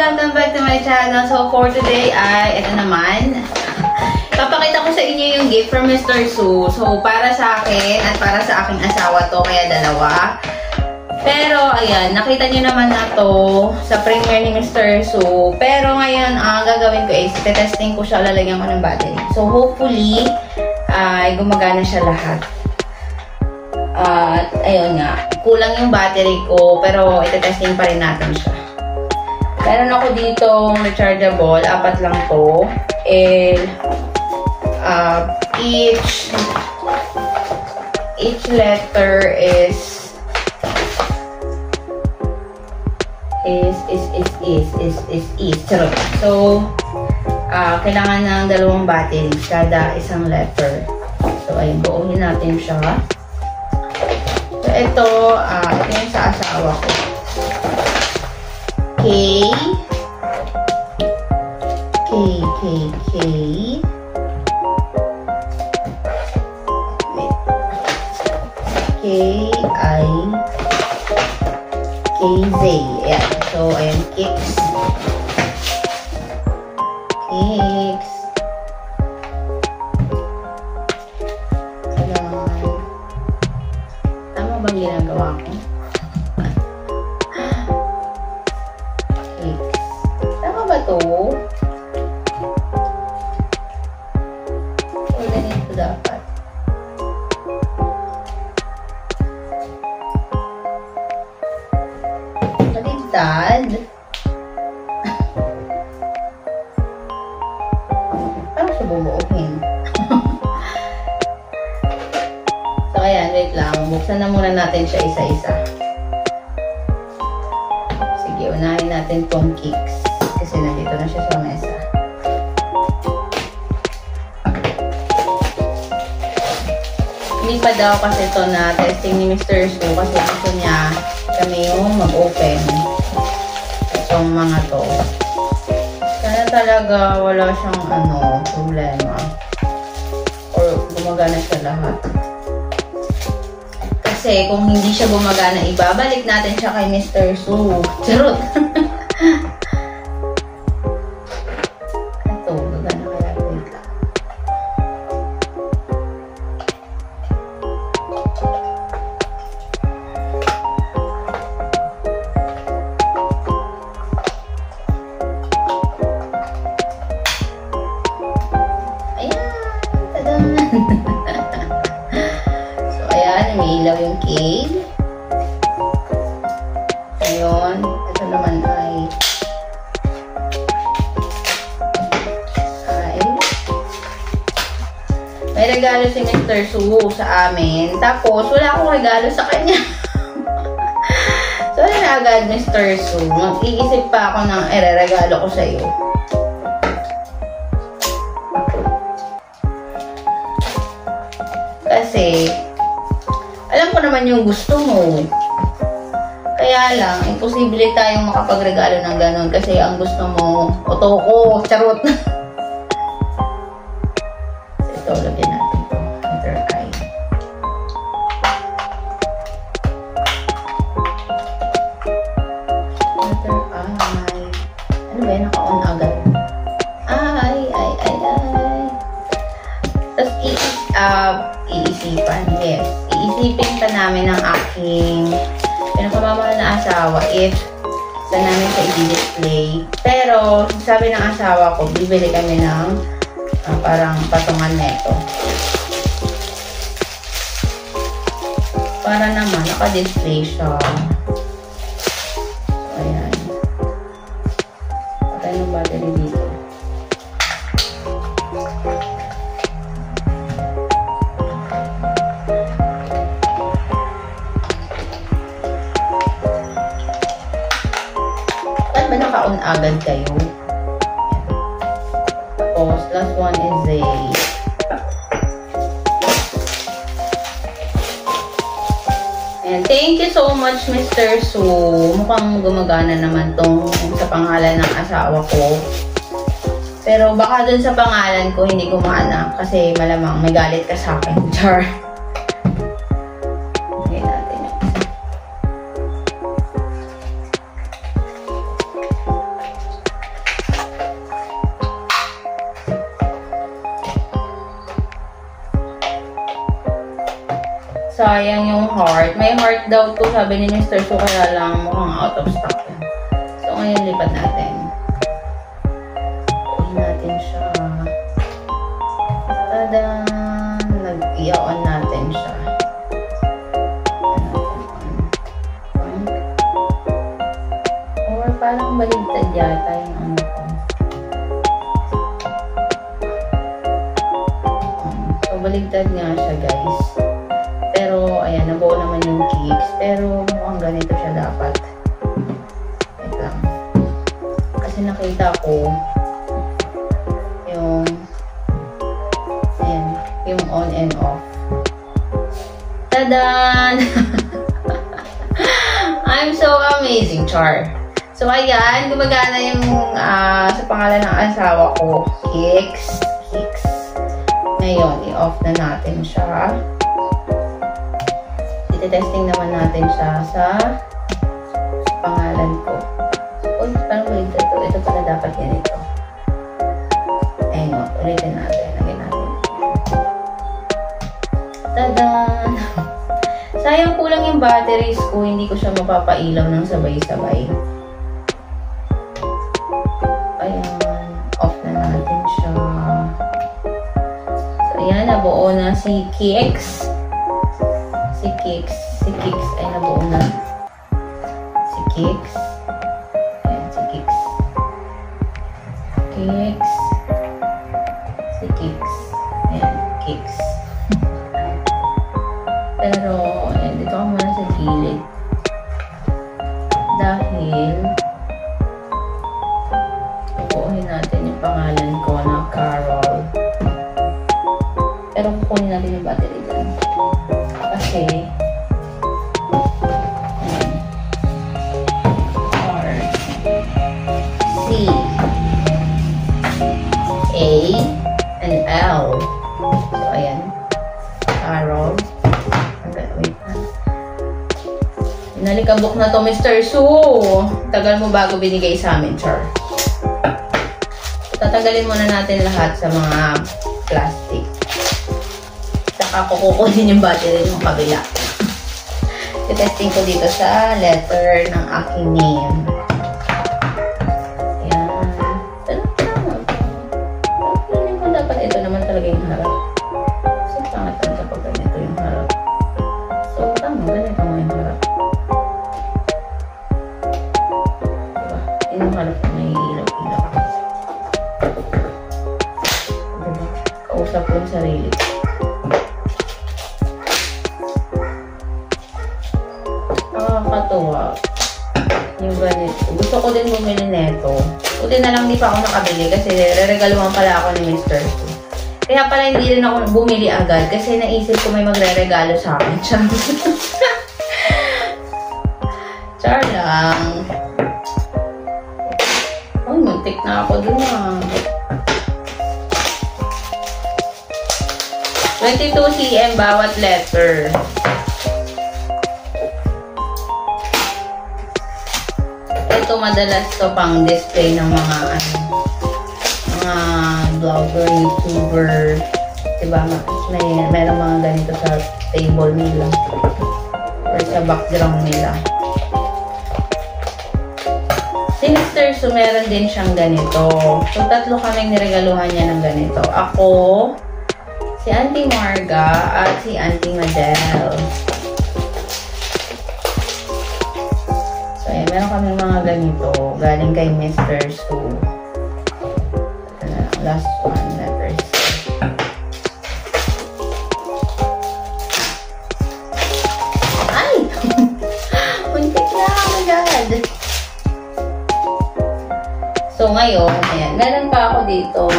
Welcome back to my channel. So for today ay, ito naman. Papakita ko sa inyo yung gift from Mr. Su. So para sa akin at para sa aking asawa to, kaya dalawa. Pero ayan, nakita nyo naman na to sa premiere ni Mr. Su. Pero ngayon, ang gagawin ko is testing ko siya, lalagyan ko ng battery. So hopefully, ay gumagana siya lahat. At ayun nga, kulang yung battery ko, pero ite-testing pa rin natin siya. Meron ako dito rechargeable, 4 lang to. And each letter is charot. So kailangan ng 2 batteries kada isang letter. So ayun, buuhin natin siya. So ito yung sa asawa ko. K. KZ. Ayan. So, ayan. Kicks. Salamat. Tama bang ginagawa ko? Tama ba to? O, ganito dapat. Baligtad. Parang siya bumuuhin. So, ayan. Wait lang. Buksan na muna natin siya isa-isa. Unahin natin tong kicks kasi nandito na siya sa mesa. Hindi pa daw kasi ito na testing ni Mr. Su kasi gusto niya kami yung mag-open itong mga to. Sana talaga wala siyang problema or gumagana siya lahat. Kasi kung hindi siya gumagana, ibabalik natin siya kay Mr. Su. Charot! Ito, gagana kaya. Wait lang. Ayan! Tadan! May ilaw yung K. Ayun. Ito naman ay may regalo si Mr. Su sa amin. Tapos, wala akong regalo sa kanya. So, na agad, Mr. Su. Mag-iisip pa ako ng regalo ko sa iyo. Kasi, alam ko naman yung gusto mo. Kaya lang, imposible tayong makapagregalo ng ganun kasi ang gusto mo, otoko, charot. So, ito, lagyan natin ito. Letter I. Letter I. Ano ba yun? Naka-on agad. Tapos, iisipan. Yes. Iisipin pa namin ng aking pinakamamahal na asawa if saan namin siya i-display. Pero, sabi ng asawa ko, bibili kami ng parang patungan neto. Para naman, naka-display siya. So, ayan. Patay ng battery dito. Naka-on agad kayo. Tapos, last one is and thank you so much, Mr. Su. Mukhang gumagana naman tong sa pangalan ng asawa ko. Pero baka dun sa pangalan ko hindi gumana kasi malamang may galit ka sa akin. Char. sayang yung heart. May heart daw to, sabi ni Mr. So, kaya lang mukhang out of stock yan. So, ngayon lipat natin. Uhin natin siya. Tada! Nag-i-on natin siya. Or parang baligtad yata yung ano ko. So, baligtad nga siya, guys. Pero, ayan, nabuo naman yung cakes. Pero, mukhang ganito siya dapat. Wait lang. Kasi nakita ko yung ayan, yung on and off. Tadan! I'm so amazing, Char. So, ayan, gumagana yung sa pangalan ng asawa ko, Kicks. Ngayon, i-off na natin siya. Iti-testing naman natin siya sa pangalan ko. Uy, parang ulit ito. Ito pala dapat yan ito. Ayun, ulitin natin. Lagyan natin. Tadan! Sayang kulang yung batteries ko. Hindi ko siya mapapailaw ng sabay-sabay. Ayan. Off na natin siya. So, ayan. Nabuo na si Kicks. Si Kicks ay nabuo na. Si Kicks. Ayan, si Kicks. Si Kicks. Ayan, Kicks. Pero, ayan, dito ako muna sa gilid. Dahil, kukunin natin yung pangalan ko na Carol. Pero kukunin natin yung battery dyan. Kasi, R, C, A, and L. So, ayan. Carol. Wait na. Nalikabok na to, Mr. Sue. Tagal mo bago binigay sa amin, Char. Tatagalin muna natin lahat sa mga plastic. Saka ko kukunin yung battery ng kabila. I-testing ko dito sa letter ng aking name. Ayan. Tama. Feeling ko dapat ito naman talaga yung harap. Kasi pangat lang kapag ganito yung harap. So, tama. Ganito mo yung harap. Diba? Yun yung harap na naiilaw-ilaw. Diba? Kausap ko yung sarili. Nakakatuwa. Yung ganito. Gusto ko din bumili neto. Buti na lang di pa ako nakabili kasi re-regaluhan pala ako ni Mr. Sue. Kaya pala hindi rin ako bumili agad kasi naisip ko may magre-regalo sa akin. Char lang. Uy, muntik na ako dun ah. 22 cm bawat letter. Ito madalas to pang display ng mga mga vlogger, YouTuber, diba? Merong mga ganito sa table nila or sa background nila. Si Mr. Sue, meron din siyang ganito. So, tatlo kaming niregaluhan niya ng ganito. Ako, si Auntie Marga, at si Auntie Madel. Meron kami mga ganito galing kay Mr. Sue. Ito na lang. Last one. Letter C. Ay! Muntik na ako agad. So, ngayon, ayan. Meron pa ako dito.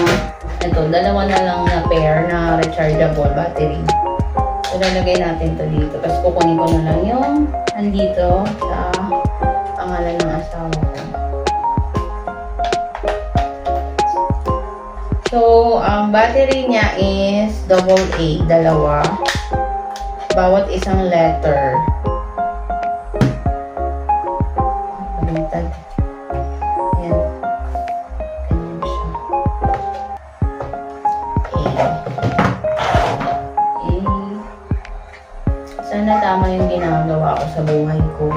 Ito, dalawa na lang na pair na rechargeable battery. So, lalagay natin to dito. Tapos, kukunin ko na lang yung nandito sa pangalan ng asawa ko. So, ang battery niya is AA, dalawa. Bawat isang letter. Pagintad. Ayan. Ganyan siya. A. A. Saan sa buhay ko.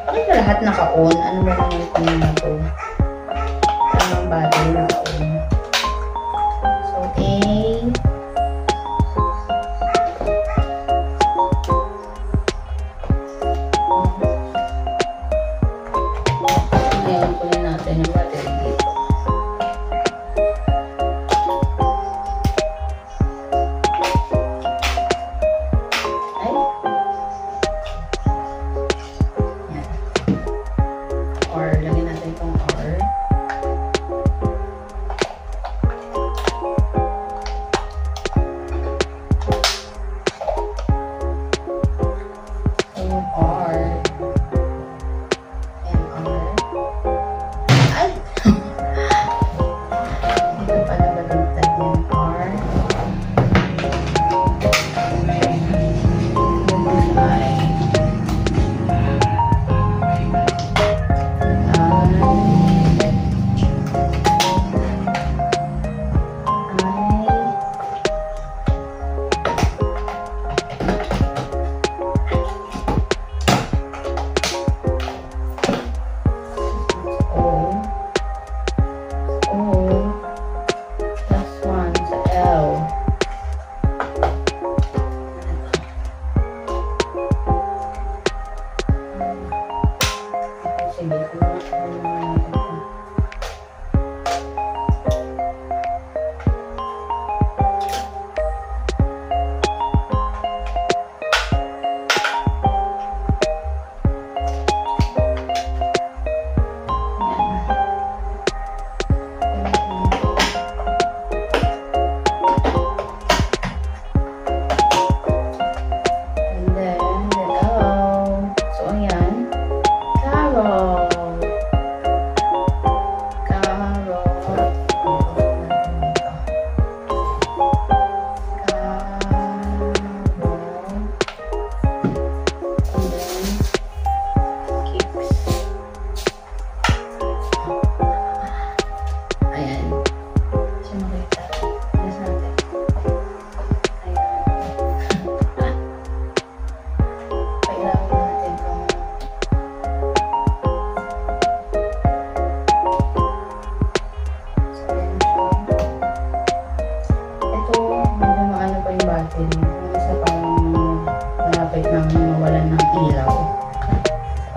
Bakit na lahat naka-on? Ano ba naman ito na ito? Tamang battery naka-on. So, A. Ngayon, kunin natin yung battery dito.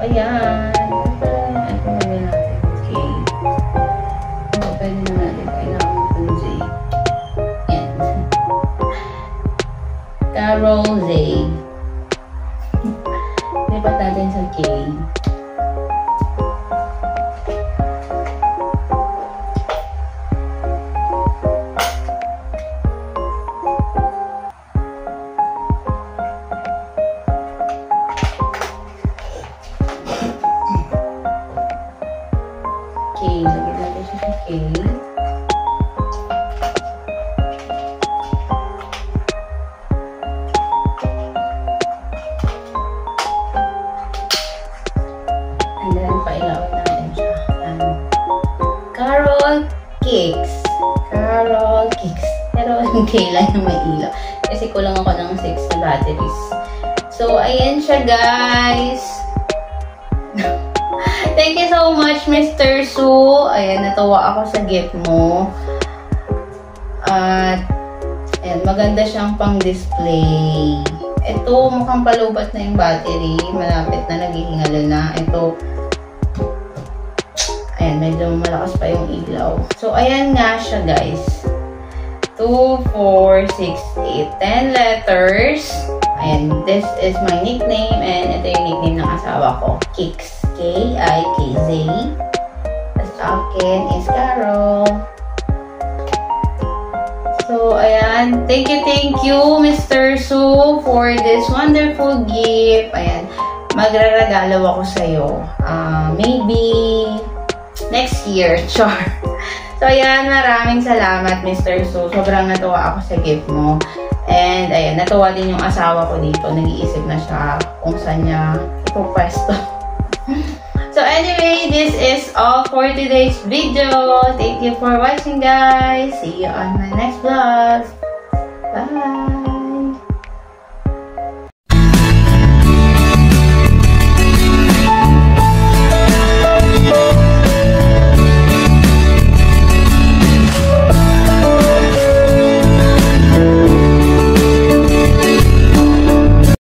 Ayan. Ito namin natin. Okay. Pwede na natin. Kailangan itong Z. Ayan. Carol Z. Lipat natin sa K. Lagyan natin siya sa K. And then, pailawin natin siya. Carol Cakes. Carol Cakes. Pero yung K lang yung may ilaw. Kasi kulang ako ng 6 batteries. So, ayan siya, guys. Thank you so much, Mr. Su. Ayan, natuwa ako sa gift mo. At, ayan, maganda siyang pang-display. Ito, mukhang palubat na yung battery. Malapit na, naghihingalo na. Ito, ayan, medyo malakas pa yung ilaw. So, ayan nga siya, guys. 2, 4, 6, 8, 10 letters. Ayan, this is my nickname. And ito yung nickname ng asawa ko, Kicks. K-I-K-Z. Tapos akin is Carol. So, ayan. Thank you, Mr. Su, for this wonderful gift. Ayan. Magraragalo ako sa'yo. Maybe next year. Char. So, ayan. Maraming salamat, Mr. Su. Sobrang natuwa ako sa gift mo. And, ayan. Natuwa din yung asawa ko dito. Nag-iisip na siya kung saan niya ipupwesto. So anyway, this is all for today's video. Thank you for watching, guys. See you on my next vlog. Bye!